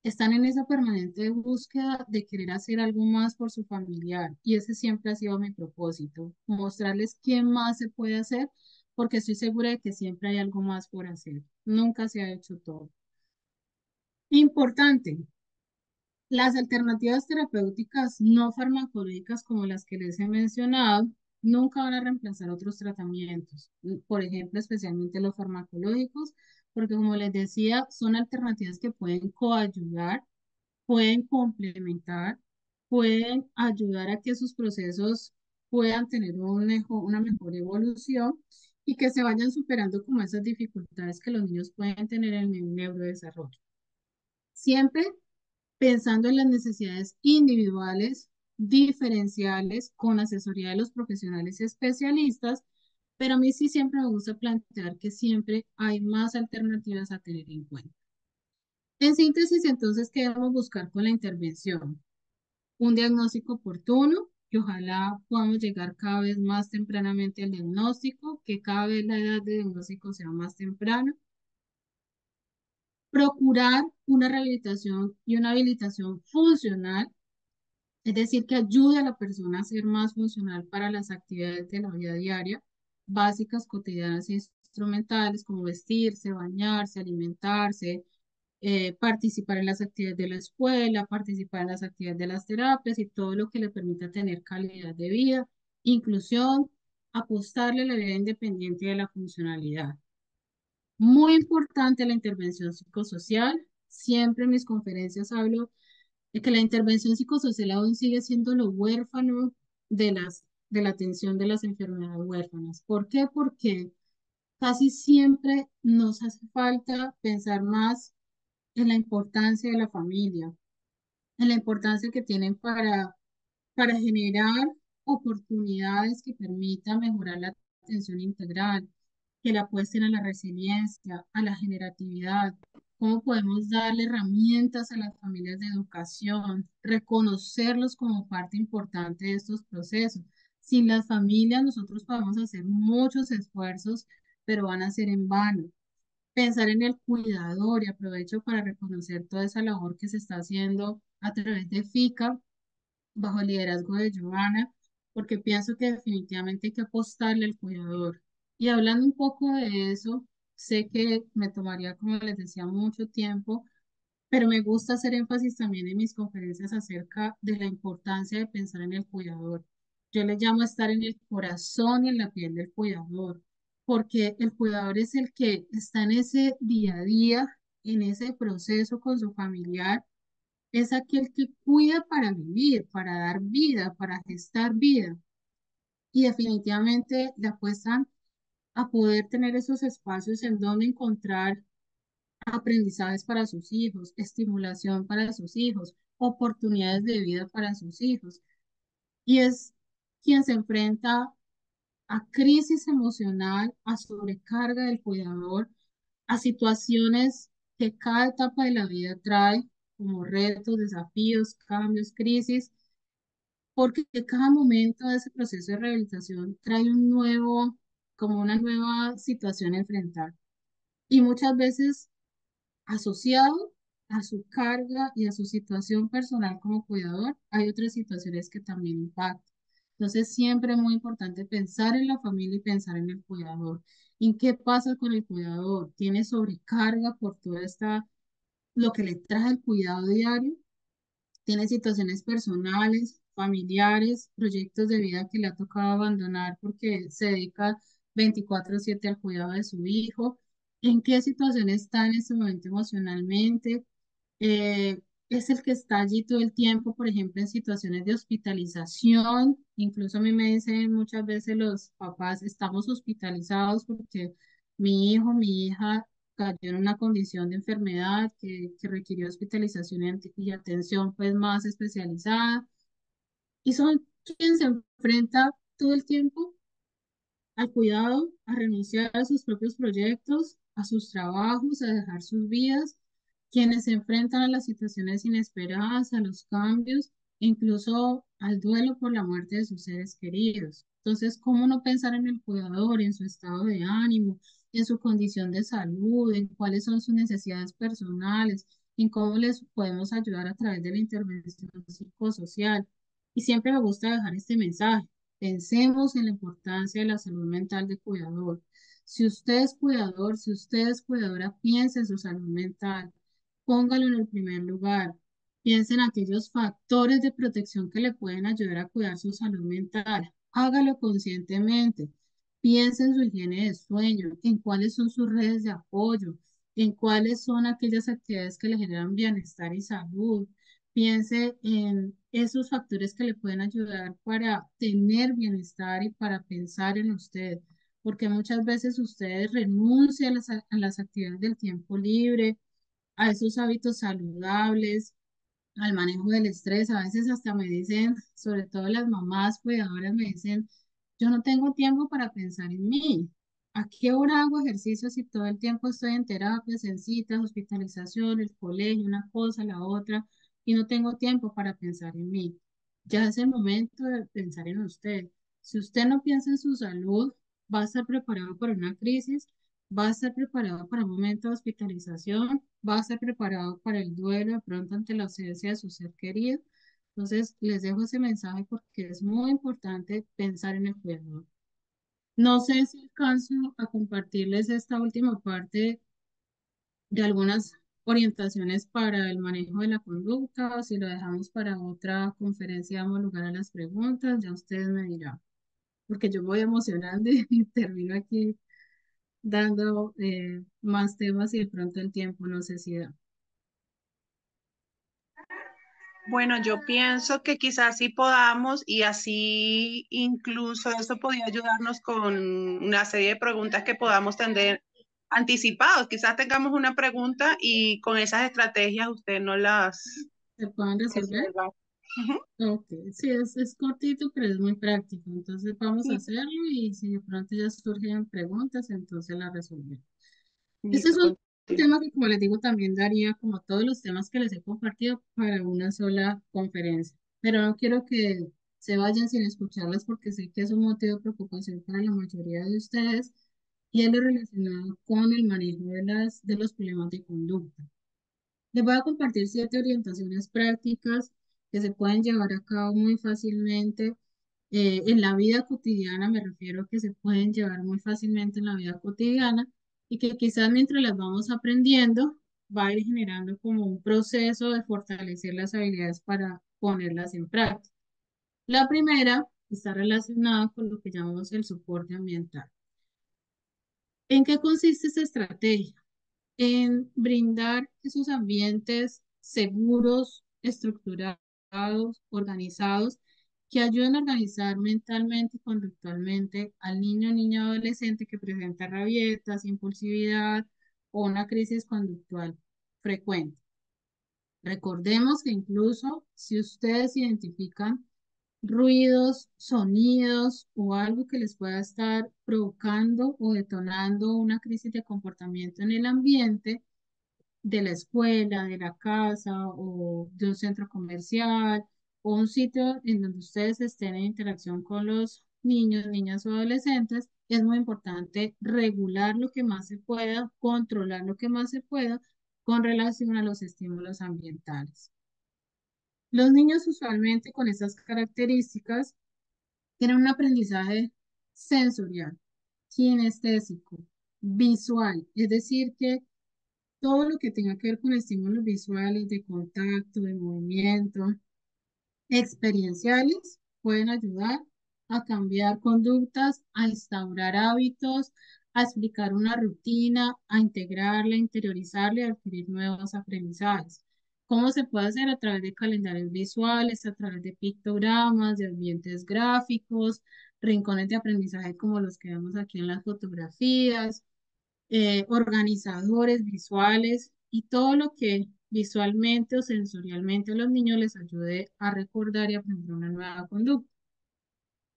están en esa permanente búsqueda de querer hacer algo más por su familiar y ese siempre ha sido mi propósito, mostrarles qué más se puede hacer porque estoy segura de que siempre hay algo más por hacer. Nunca se ha hecho todo. Importante, las alternativas terapéuticas no farmacológicas como las que les he mencionado nunca van a reemplazar otros tratamientos, por ejemplo, especialmente los farmacológicos, porque como les decía, son alternativas que pueden coayudar, pueden complementar, pueden ayudar a que sus procesos puedan tener una mejor evolución y que se vayan superando como esas dificultades que los niños pueden tener en el neurodesarrollo. Siempre pensando en las necesidades individuales, diferenciales, con asesoría de los profesionales y especialistas, pero a mí sí siempre me gusta plantear que siempre hay más alternativas a tener en cuenta. En síntesis, entonces, ¿qué debemos buscar con la intervención? Un diagnóstico oportuno, que ojalá podamos llegar cada vez más tempranamente al diagnóstico, que cada vez la edad de diagnóstico sea más temprana. Procurar una rehabilitación y una habilitación funcional, es decir, que ayude a la persona a ser más funcional para las actividades de la vida diaria, básicas, cotidianas e instrumentales, como vestirse, bañarse, alimentarse, participar en las actividades de la escuela, participar en las actividades de las terapias y todo lo que le permita tener calidad de vida, inclusión, apostarle a la vida independiente de la funcionalidad. Muy importante la intervención psicosocial. Siempre en mis conferencias hablo de que la intervención psicosocial aún sigue siendo lo huérfano de la atención de las enfermedades huérfanas. ¿Por qué? Porque casi siempre nos hace falta pensar más en la importancia de la familia, en la importancia que tienen para generar oportunidades que permitan mejorar la atención integral, que la apuesten a la resiliencia, a la generatividad, cómo podemos darle herramientas a las familias de educación, reconocerlos como parte importante de estos procesos. Sin las familias nosotros podemos hacer muchos esfuerzos, pero van a ser en vano. Pensar en el cuidador y aprovecho para reconocer toda esa labor que se está haciendo a través de FICA bajo el liderazgo de Joana, porque pienso que definitivamente hay que apostarle al cuidador. Y hablando un poco de eso, sé que me tomaría, como les decía, mucho tiempo, pero me gusta hacer énfasis también en mis conferencias acerca de la importancia de pensar en el cuidador. Yo le llamo estar en el corazón y en la piel del cuidador, porque el cuidador es el que está en ese día a día, en ese proceso con su familiar, es aquel que cuida para vivir, para dar vida, para gestar vida. Y definitivamente le apuestan a poder tener esos espacios en donde encontrar aprendizajes para sus hijos, estimulación para sus hijos, oportunidades de vida para sus hijos. Y es quien se enfrenta a crisis emocional, a sobrecarga del cuidador, a situaciones que cada etapa de la vida trae, como retos, desafíos, cambios, crisis, porque cada momento de ese proceso de rehabilitación trae como una nueva situación a enfrentar. Y muchas veces asociado a su carga y a su situación personal como cuidador, hay otras situaciones que también impactan. Entonces, siempre es muy importante pensar en la familia y pensar en el cuidador. ¿En qué pasa con el cuidador? ¿Tiene sobrecarga por lo que le trae el cuidado diario? tiene situaciones personales, familiares, proyectos de vida que le ha tocado abandonar porque se dedica 24/7 al cuidado de su hijo. ¿En qué situación está en este momento emocionalmente? Es el que está allí todo el tiempo, por ejemplo, en situaciones de hospitalización. Incluso a mí me dicen muchas veces los papás, estamos hospitalizados porque mi hijo, mi hija cayó en una condición de enfermedad que requirió hospitalización y atención pues más especializada. Y son quien se enfrenta todo el tiempo al cuidado, a renunciar a sus propios proyectos, a sus trabajos, a dejar sus vidas, quienes se enfrentan a las situaciones inesperadas, a los cambios, e incluso al duelo por la muerte de sus seres queridos. Entonces, ¿cómo no pensar en el cuidador, en su estado de ánimo, en su condición de salud, en cuáles son sus necesidades personales, en cómo les podemos ayudar a través de la intervención psicosocial? Y siempre me gusta dejar este mensaje. Pensemos en la importancia de la salud mental de cuidador. Si usted es cuidador, si usted es cuidadora, piense en su salud mental. Póngalo en el primer lugar. Piense en aquellos factores de protección que le pueden ayudar a cuidar su salud mental. Hágalo conscientemente. Piense en su higiene de sueño, en cuáles son sus redes de apoyo, en cuáles son aquellas actividades que le generan bienestar y salud. Piense en esos factores que le pueden ayudar para tener bienestar y para pensar en usted, porque muchas veces usted renuncia a las actividades del tiempo libre, a esos hábitos saludables, al manejo del estrés. A veces hasta me dicen, sobre todo las mamás cuidadoras, me dicen, yo no tengo tiempo para pensar en mí. ¿A qué hora hago ejercicio si todo el tiempo estoy en terapias, en citas, hospitalización, el colegio, una cosa, la otra, y no tengo tiempo para pensar en mí? Ya es el momento de pensar en usted. Si usted no piensa en su salud, va a estar preparado para una crisis, va a estar preparado para un momento de hospitalización, va a estar preparado para el duelo de pronto ante la ausencia de su ser querido. Entonces, les dejo ese mensaje porque es muy importante pensar en el cuidador. No sé si alcanzo a compartirles esta última parte de algunas orientaciones para el manejo de la conducta o si lo dejamos para otra conferencia, damos lugar a las preguntas, ya ustedes me dirán, porque yo me voy emocionando y termino aquí dando más temas y de pronto el tiempo no sé si da.
Bueno, yo pienso que quizás sí podamos y así incluso eso podría ayudarnos con una serie de preguntas que podamos tener anticipados. Quizás tengamos una pregunta y con esas estrategias usted no las
¿Se pueden resolver?
resuelva. Ujú.
Ok, sí, es cortito, pero es muy práctico. Entonces vamos a hacerlo y si de pronto ya surgen preguntas, entonces las resolvemos. Este es
Listo,
un
continúo.
tema que, como les digo, también daría, como todos los temas que les he compartido, para una sola conferencia. Pero no quiero que se vayan sin escucharlas porque sé que es un motivo de preocupación para la mayoría de ustedes y es lo relacionado con el manejo de los problemas de conducta. Les voy a compartir 7 orientaciones prácticas que se pueden llevar a cabo muy fácilmente en la vida cotidiana. Me refiero a que se pueden llevar muy fácilmente en la vida cotidiana y que quizás mientras las vamos aprendiendo va a ir generando como un proceso de fortalecer las habilidades para ponerlas en práctica. La primera está relacionada con lo que llamamos el soporte ambiental. ¿En qué consiste esta estrategia? En brindar esos ambientes seguros, estructurados, organizados, que ayuden a organizar mentalmente y conductualmente al niño o niña adolescente que presenta rabietas, impulsividad o una crisis conductual frecuente. Recordemos que incluso si ustedes identifican ruidos, sonidos o algo que les pueda estar provocando o detonando una crisis de comportamiento en el ambiente, de la escuela, de la casa o de un centro comercial o un sitio en donde ustedes estén en interacción con los niños, niñas o adolescentes, es muy importante regular lo que más se pueda, controlar lo que más se pueda con relación a los estímulos ambientales. Los niños usualmente con estas características tienen un aprendizaje sensorial, kinestésico, visual, es decir, que todo lo que tenga que ver con estímulos visuales, de contacto, de movimiento, experienciales, pueden ayudar a cambiar conductas, a instaurar hábitos, a explicar una rutina, a integrarla, a interiorizarla y a adquirir nuevos aprendizajes. ¿Cómo se puede hacer? A través de calendarios visuales, a través de pictogramas, de ambientes gráficos, rincones de aprendizaje como los que vemos aquí en las fotografías, organizadores visuales y todo lo que visualmente o sensorialmente a los niños les ayude a recordar y aprender una nueva conducta.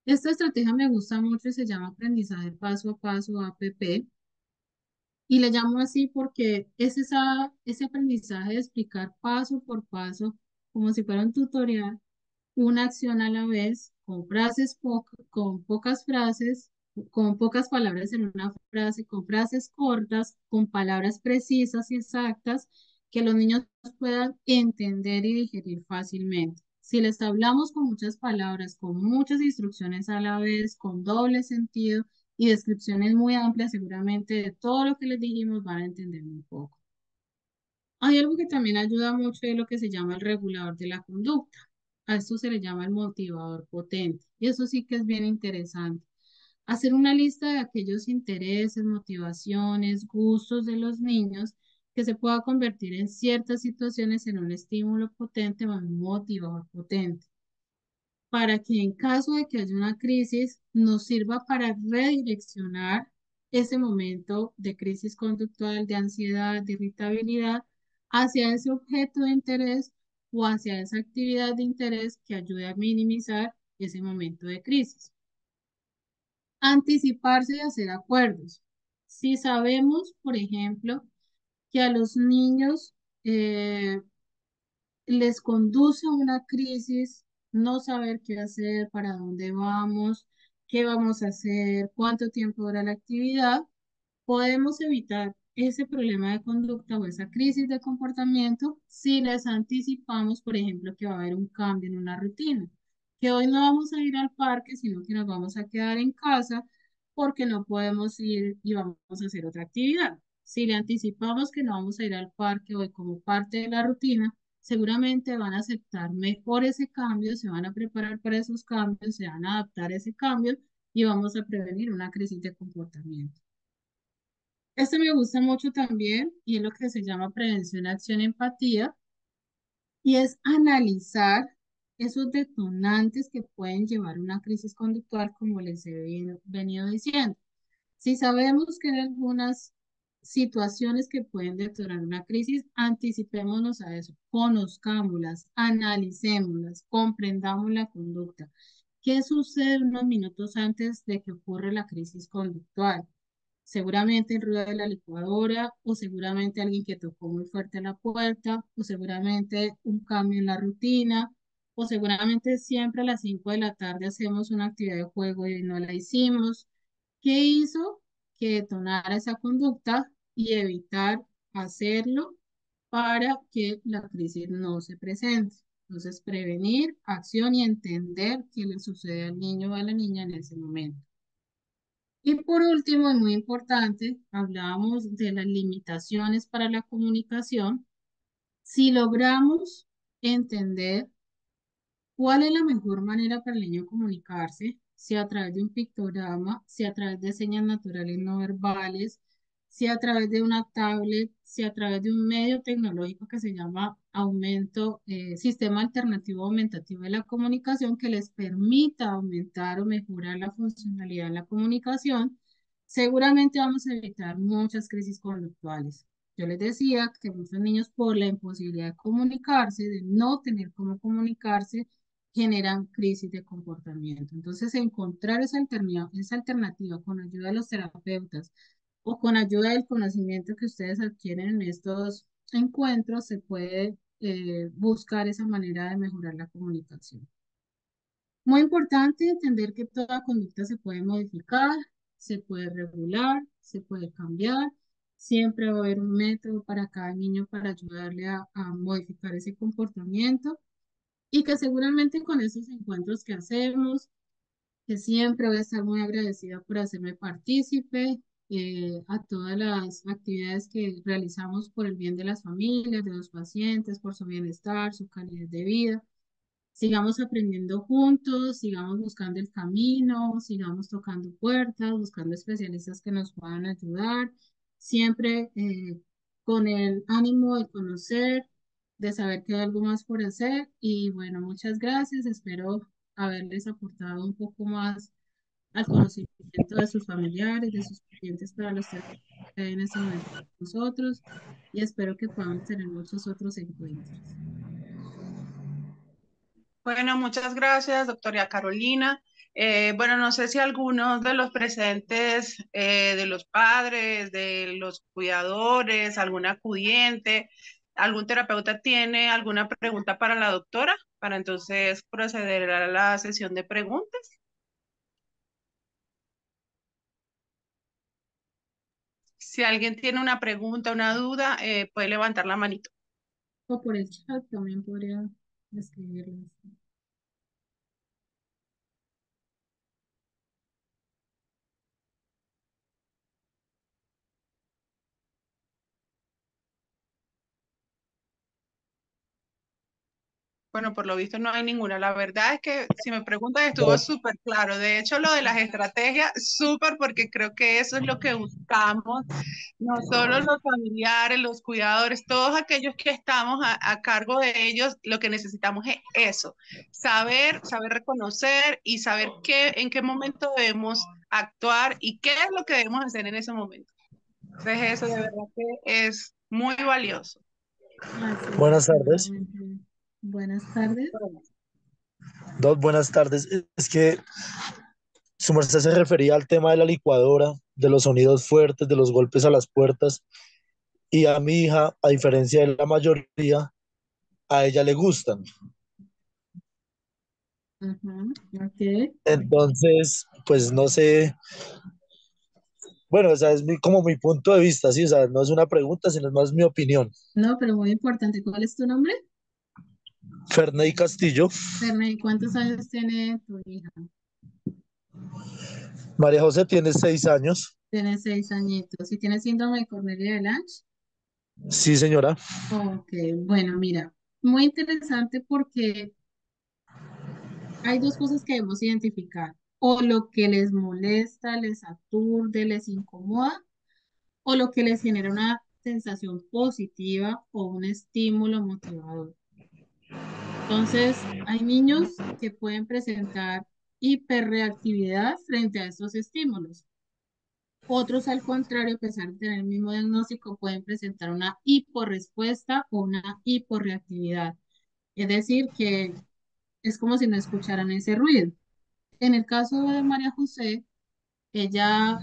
Esta estrategia me gusta mucho y se llama aprendizaje paso a paso, APP, y le llamo así porque es ese aprendizaje de explicar paso por paso, como si fuera un tutorial, una acción a la vez, con con pocas frases, con pocas palabras en una frase, con frases cortas, con palabras precisas y exactas que los niños puedan entender y digerir fácilmente. Si les hablamos con muchas palabras, con muchas instrucciones a la vez, con doble sentido y descripciones muy amplias, seguramente de todo lo que les dijimos van a entender un poco. Hay algo que también ayuda mucho y es lo que se llama el regulador de la conducta. A esto se le llama el motivador potente. Y eso sí que es bien interesante. Hacer una lista de aquellos intereses, motivaciones, gustos de los niños que se pueda convertir en ciertas situaciones en un estímulo potente o en un motivador potente, para que en caso de que haya una crisis nos sirva para redireccionar ese momento de crisis conductual, de ansiedad, de irritabilidad, hacia ese objeto de interés o hacia esa actividad de interés que ayude a minimizar ese momento de crisis. Anticiparse y hacer acuerdos. Si sabemos, por ejemplo, que a los niños les conduce a una crisis, no saber qué hacer, para dónde vamos, qué vamos a hacer, cuánto tiempo dura la actividad, podemos evitar ese problema de conducta o esa crisis de comportamiento si les anticipamos, por ejemplo, que va a haber un cambio en una rutina, que hoy no vamos a ir al parque, sino que nos vamos a quedar en casa porque no podemos ir y vamos a hacer otra actividad. Si le anticipamos que no vamos a ir al parque hoy como parte de la rutina, seguramente van a aceptar mejor ese cambio, se van a preparar para esos cambios, se van a adaptar a ese cambio y vamos a prevenir una crisis de comportamiento. Este me gusta mucho también y es lo que se llama prevención, acción, empatía, y es analizar esos detonantes que pueden llevar a una crisis conductual, como les he venido diciendo. Si sabemos que hay algunas situaciones que pueden detonar una crisis, anticipémonos a eso, conozcámoslas, analicémoslas, comprendamos la conducta. ¿Qué sucede unos minutos antes de que ocurra la crisis conductual? Seguramente el ruido de la licuadora, o seguramente alguien que tocó muy fuerte la puerta, o seguramente un cambio en la rutina, o seguramente siempre a las 5 de la tarde hacemos una actividad de juego y no la hicimos. ¿Qué hizo que detonara esa conducta y evitar hacerlo para que la crisis no se presente? Entonces, prevenir, acción y entender qué le sucede al niño o a la niña en ese momento. Y por último, y muy importante, hablábamos de las limitaciones para la comunicación. Si logramos entender ¿cuál es la mejor manera para el niño comunicarse? Si a través de un pictograma, si a través de señas naturales no verbales, si a través de una tablet, si a través de un medio tecnológico que se llama sistema alternativo aumentativo de la comunicación, que les permita aumentar o mejorar la funcionalidad de la comunicación, seguramente vamos a evitar muchas crisis conductuales. Yo les decía que muchos niños, por la imposibilidad de comunicarse, de no tener cómo comunicarse, generan crisis de comportamiento. Entonces, encontrar esa alternativa con ayuda de los terapeutas o con ayuda del conocimiento que ustedes adquieren en estos encuentros, se puede buscar esa manera de mejorar la comunicación. Muy importante entender que toda conducta se puede modificar, se puede regular, se puede cambiar. Siempre va a haber un método para cada niño para ayudarle a modificar ese comportamiento y que seguramente con esos encuentros que hacemos, que siempre voy a estar muy agradecida por hacerme partícipe, a todas las actividades que realizamos por el bien de las familias, de los pacientes, por su bienestar, su calidad de vida. Sigamos aprendiendo juntos, sigamos buscando el camino, sigamos tocando puertas, buscando especialistas que nos puedan ayudar, siempre con el ánimo de conocer, de saber que hay algo más por hacer. Y bueno, muchas gracias. Espero haberles aportado un poco más al conocimiento de sus familiares, de sus pacientes para los temas que hay en este momento con nosotros, y espero que podamos tener muchos otros encuentros.
Bueno, muchas gracias, doctora Carolina. Bueno, no sé si algunos de los presentes, de los padres, de los cuidadores, algún acudiente, algún terapeuta tiene alguna pregunta para la doctora, para entonces proceder a la sesión de preguntas. Si alguien tiene una pregunta, una duda, puede levantar la manito.
O por el chat también podría escribirles.
Bueno, por lo visto no hay ninguna. La verdad es que si me preguntan estuvo súper claro. De hecho, lo de las estrategias, súper, porque creo que eso es lo que buscamos. No solo los familiares, los cuidadores, todos aquellos que estamos a cargo de ellos, lo que necesitamos es eso, saber reconocer y saber en qué momento debemos actuar y qué es lo que debemos hacer en ese momento. Entonces, eso de verdad que es muy valioso.
Así
Buenas
es,
tardes.
totalmente. Buenas tardes.
Dos buenas tardes. Es que su merced se refería al tema de la licuadora, de los sonidos fuertes, de los golpes a las puertas. Y a mi hija, a diferencia de la mayoría, a ella le gustan.
Ujú, ok.
Entonces, pues no sé. Bueno, o sea, es como mi punto de vista, sí, o sea, no es una pregunta, sino es más mi opinión.
No, pero muy importante. ¿Cuál es tu nombre?
Ferney Castillo,
Ferney, ¿cuántos años tiene tu hija?
María José tiene 6 años.
Tiene 6 añitos. ¿Y tiene síndrome de Cornelia de Lange?
Sí, señora.
Ok, bueno, mira, muy interesante porque hay dos cosas que debemos identificar. O lo que les molesta, les aturde, les incomoda, o lo que les genera una sensación positiva o un estímulo motivador. Entonces, hay niños que pueden presentar hiperreactividad frente a estos estímulos. Otros, al contrario, a pesar de tener el mismo diagnóstico, pueden presentar una hiporrespuesta o una hiporreactividad. Es decir, que es como si no escucharan ese ruido. En el caso de María José, ella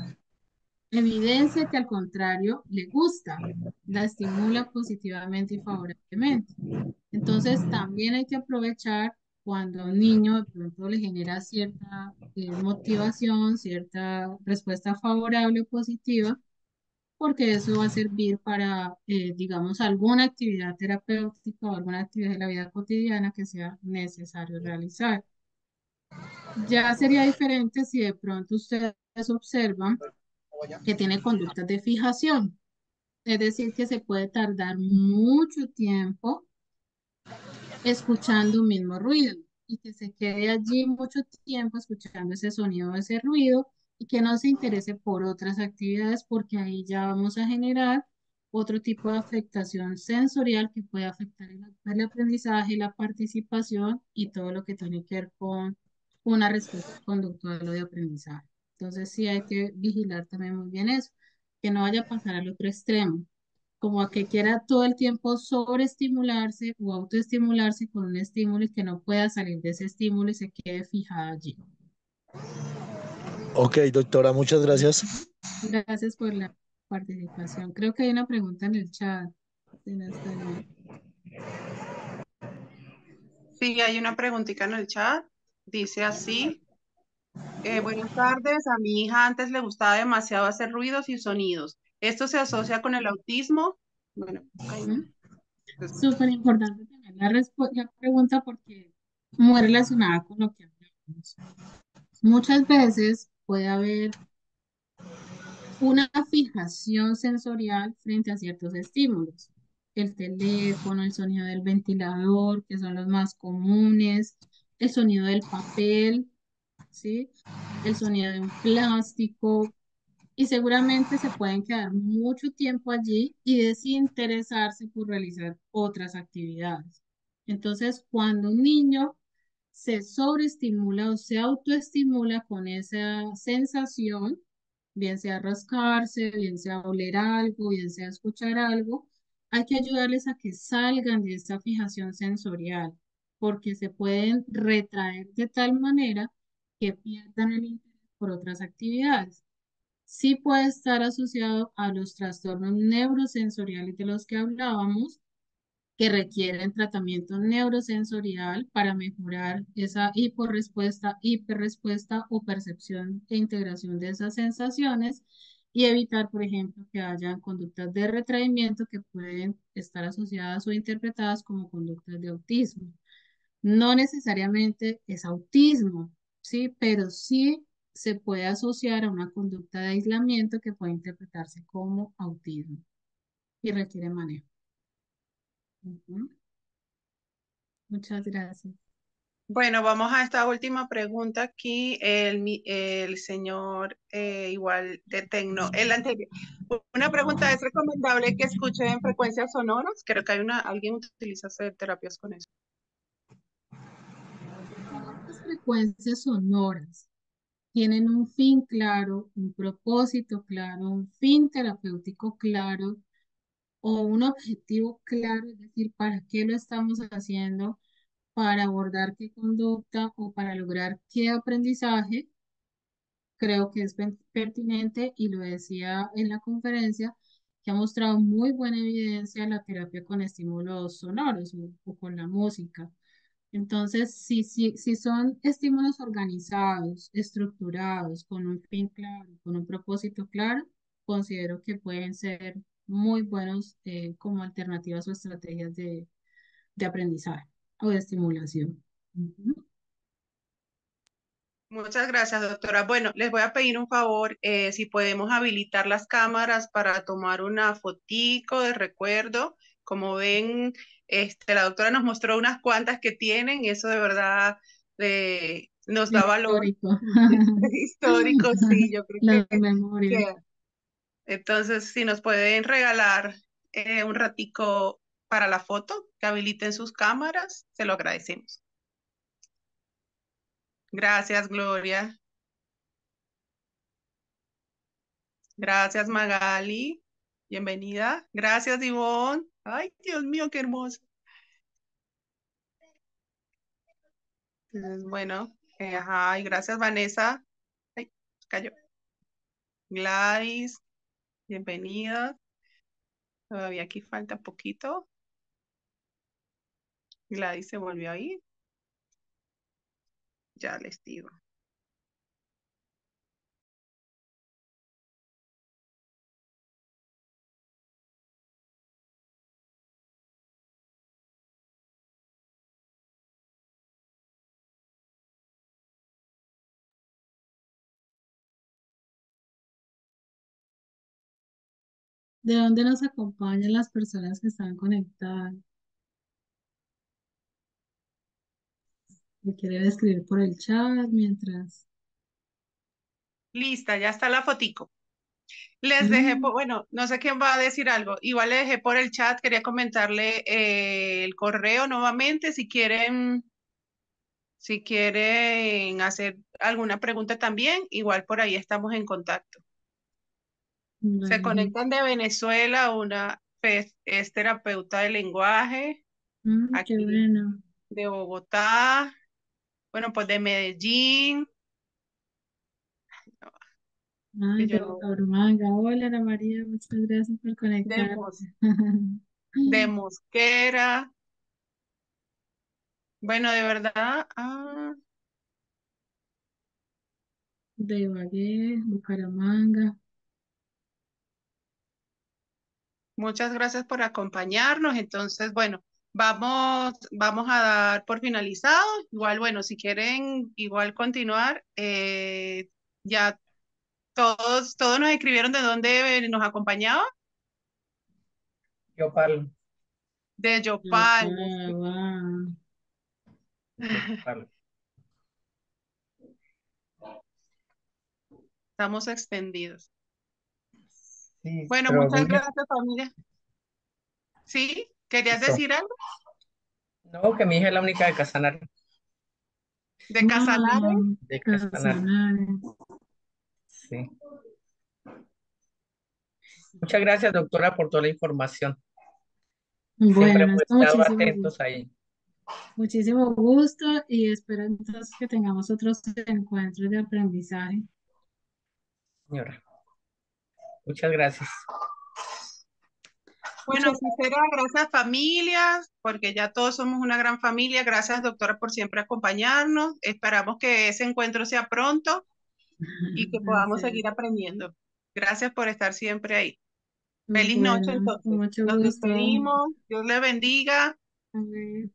evidencia que al contrario le gusta, la estimula positivamente y favorablemente. Entonces, también hay que aprovechar cuando a un niño de pronto le genera cierta motivación, cierta respuesta favorable o positiva, porque eso va a servir para, digamos, alguna actividad terapéutica o alguna actividad de la vida cotidiana que sea necesario realizar. Ya sería diferente si de pronto ustedes observan que tiene conductas de fijación, es decir, que se puede tardar mucho tiempo escuchando un mismo ruido y que se quede allí mucho tiempo escuchando ese sonido, ese ruido y que no se interese por otras actividades porque ahí ya vamos a generar otro tipo de afectación sensorial que puede afectar el aprendizaje, la participación y todo lo que tiene que ver con una respuesta conductual o de aprendizaje. Entonces sí hay que vigilar también muy bien eso, que no vaya a pasar al otro extremo como a que quiera todo el tiempo sobreestimularse o autoestimularse con un estímulo y que no pueda salir de ese estímulo y se quede fijada allí.
Ok, doctora, muchas gracias.
Gracias por la participación. Creo que hay una pregunta en el chat. Si no estoy mal.
Sí, hay una preguntita en el chat. Dice así. Buenas tardes. A mi hija antes le gustaba demasiado hacer ruidos y sonidos. ¿Esto se asocia con el autismo? Bueno, ahí no.
Ujú. Súper importante también la pregunta porque muy relacionada con lo que hablamos. Muchas veces puede haber una fijación sensorial frente a ciertos estímulos. El teléfono, el sonido del ventilador, que son los más comunes, el sonido del papel, ¿sí? El sonido de un plástico, y seguramente se pueden quedar mucho tiempo allí y desinteresarse por realizar otras actividades. Entonces, cuando un niño se sobreestimula o se autoestimula con esa sensación, bien sea rascarse, bien sea oler algo, bien sea escuchar algo, hay que ayudarles a que salgan de esa fijación sensorial, porque se pueden retraer de tal manera que pierdan el interés por otras actividades. Sí puede estar asociado a los trastornos neurosensoriales de los que hablábamos, que requieren tratamiento neurosensorial para mejorar esa hiporrespuesta, hiperrespuesta o percepción e integración de esas sensaciones y evitar, por ejemplo, que haya conductas de retraimiento que pueden estar asociadas o interpretadas como conductas de autismo. No necesariamente es autismo, ¿sí? Pero sí se puede asociar a una conducta de aislamiento que puede interpretarse como autismo y requiere manejo. Ujú. Muchas gracias.
Bueno, vamos a esta última pregunta aquí. El señor igual de Tecno. El anterior. Una pregunta, ¿es recomendable que escuche en frecuencias sonoras? Creo que alguien utiliza hacer terapias con eso.
Las frecuencias sonoras tienen un fin claro, un propósito claro, un fin terapéutico claro o un objetivo claro, es decir, para qué lo estamos haciendo, para abordar qué conducta o para lograr qué aprendizaje. Creo que es pertinente y lo decía en la conferencia, que ha mostrado muy buena evidencia la terapia con estímulos sonoros o con la música. Entonces, si son estímulos organizados, estructurados, con un fin claro, con un propósito claro, considero que pueden ser muy buenos como alternativas o estrategias de aprendizaje o de estimulación. Ujú.
Muchas gracias, doctora. Bueno, les voy a pedir un favor, si podemos habilitar las cámaras para tomar una fotico de recuerdo. Como ven, la doctora nos mostró unas cuantas que tienen y eso de verdad nos da valor
Histórico.
histórico, sí, yo creo
Las memorias.
que entonces si nos pueden regalar un ratico para la foto, que habiliten sus cámaras, se lo agradecemos. Gracias, Gloria. Gracias, Magali. Bienvenida. Gracias, Ivonne. Ay, Dios mío, qué hermoso. Bueno, ajá, y gracias, Vanessa. Ay, cayó. Gladys, bienvenida. Todavía aquí falta poquito. Gladys se volvió a ir. Ya les digo.
¿De dónde nos acompañan las personas que están conectadas? ¿Me quieren escribir por el chat mientras?
Lista, ya está la fotico. Les dejé,
Mm,
bueno, no sé quién va a decir algo. Igual le dejé por el chat, quería comentarle el correo nuevamente si quieren hacer alguna pregunta también, igual por ahí estamos en contacto. Se
bueno.
conectan de Venezuela, es terapeuta de lenguaje,
Qué
aquí
bueno.
de Bogotá, bueno, pues de Medellín, que
Ay,
yo
de
no,
Bucaramanga. Hola, Ana María, muchas gracias por
de,
conectarte.
de Mosquera, bueno, de verdad,
De Ibagué, Bucaramanga.
muchas gracias por acompañarnos. Entonces, bueno, vamos a dar por finalizado. Igual, bueno, si quieren igual continuar, ya Todos nos escribieron de dónde nos acompañaba,
Yopal.
de Yopal.
Wow.
Yopal.
Estamos extendidos.
Sí,
Bueno,
pero
muchas
mi hija,
gracias, familia. ¿Sí? ¿Querías
listo.
decir algo?
No, que mi hija es la única de Casanare.
¿De Casanare?
De Casanare,
Casanare.
sí. Muchas gracias, doctora, por toda la información. Siempre
Bueno,
hemos
es con
estado
muchísimo gusto.
atentos ahí,
Muchísimo gusto y espero entonces que tengamos otros encuentros de aprendizaje.
señora. Muchas gracias.
Bueno,
Muchas
así será. Gracias, familias, porque ya todos somos una gran familia. Gracias, doctora, por siempre acompañarnos. Esperamos que ese encuentro sea pronto y que podamos
gracias.
seguir aprendiendo. Gracias por estar siempre ahí. Feliz noche,
Bueno, con
entonces.
mucho
Nos
gusto.
despedimos. Dios le bendiga.
Amén.